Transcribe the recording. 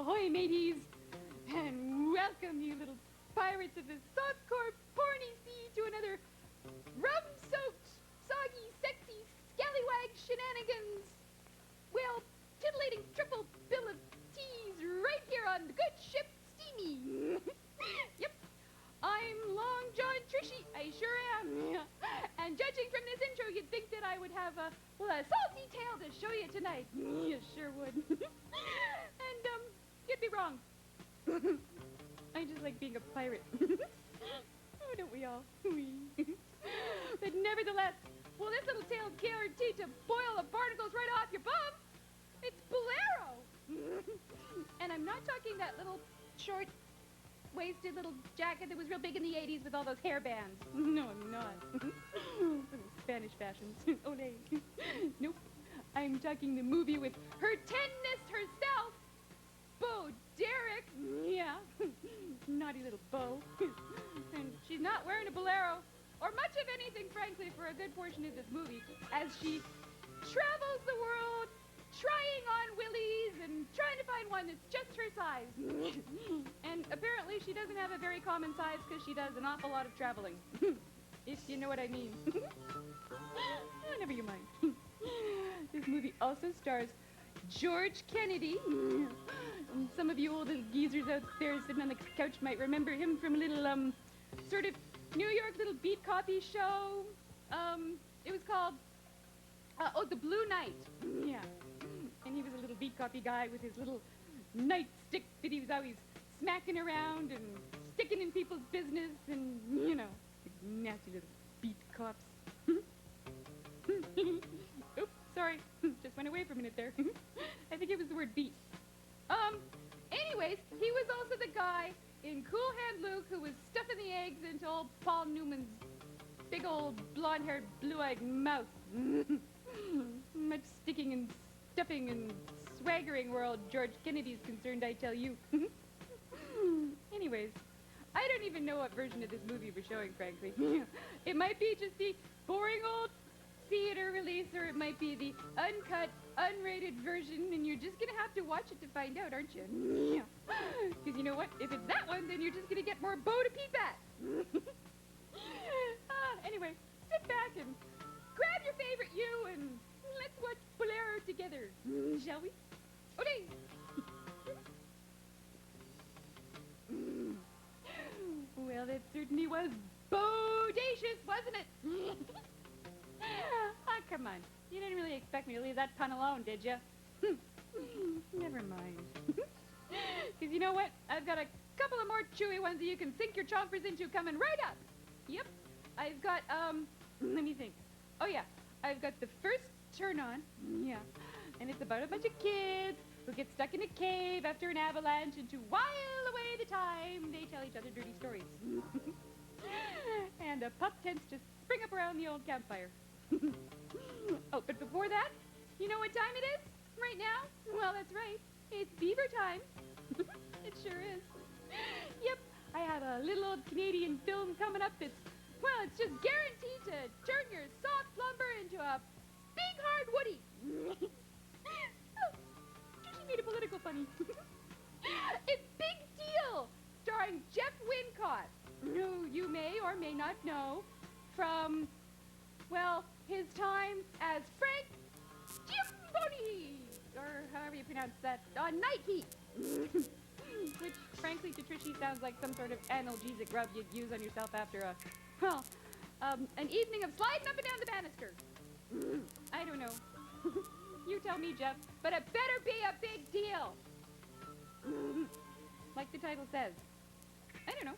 Ahoy, mateys! And welcome, you little pirates of the softcore porny sea, to another rum-soaked, soggy, sexy, scallywag shenanigans. Well, titillating triple bill of teas right here on the good ship Steamy. Yep, I'm Long John Trishy, I sure am. And judging from this intro, you'd think that I would have a salty tale to show you tonight. You sure would. And, you'd be wrong. I just like being a pirate. Oh, don't we all? But nevertheless, well, this little tale's guaranteed to boil the barnacles right off your bum. It's Bolero. And I'm not talking that little short-waisted little jacket that was real big in the 80s with all those hair bands. No, I'm not. Spanish fashions. Olé. Nope. I'm talking the movie with her tenness herself, Bo Derek. Yeah. Naughty little Bo. And she's not wearing a bolero, or much of anything, frankly, for a good portion of this movie, as she travels the world, trying on willies and trying to find one that's just her size. And apparently she doesn't have a very common size because she does an awful lot of traveling. If you know what I mean. Oh, never you mind. This movie also stars George Kennedy. And some of you old little geezers out there sitting on the couch might remember him from a little, sort of New York little beat copy show. It was called, The Blue Knight. Yeah. And he was a little beat copy guy with his little nightstick that he was always smacking around and sticking in people's business and, you know, nasty little beat cops. Oops, sorry. Just went away for a minute there. I think it was the word beat. Anyways, he was also the guy in Cool Hand Luke who was stuffing the eggs into old Paul Newman's big old blonde-haired, blue-eyed mouth. Much sticking and stuffing and swaggering where old George Kennedy's concerned, I tell you. Anyways, I don't even know what version of this movie we're showing, frankly. It might be just the boring old theater release, or it might be the uncut, unrated version, and you're just gonna have to watch it to find out, aren't you? Because you know what? If it's that one, then you're just gonna get more Bo to Pete back. Anyway, sit back and grab your favorite you, and let's watch Bolero together, shall we? Okay. Well, that certainly was bodacious, wasn't it? Oh, come on. You didn't really expect me to leave that pun alone, did you? Never mind. Because you know what? I've got a couple of more chewy ones that you can sink your chompers into coming right up. Yep. I've got, let me think. Oh, yeah. I've got the first turn on. Yeah. And it's about a bunch of kids who get stuck in a cave after an avalanche, and to while away the time, they tell each other dirty stories. And a pup tends to spring up around the old campfire. Oh, but before that, you know what time it is right now? Well, that's right. It's beaver time. It sure is. Yep, I have a little old Canadian film coming up that's, well, it's just guaranteed to turn your soft lumber into a big hard woody. Oh, she made a political funny. It's Big Deal, starring Jeff Wincott, who you may or may not know from, well, his time as Frank Giamboni, or however you pronounce that, on Night Heat. Which, frankly, to Trishy sounds like some sort of analgesic rub you'd use on yourself after an evening of sliding up and down the banister. I don't know. You tell me, Jeff, but it better be a big deal. Like the title says. I don't know.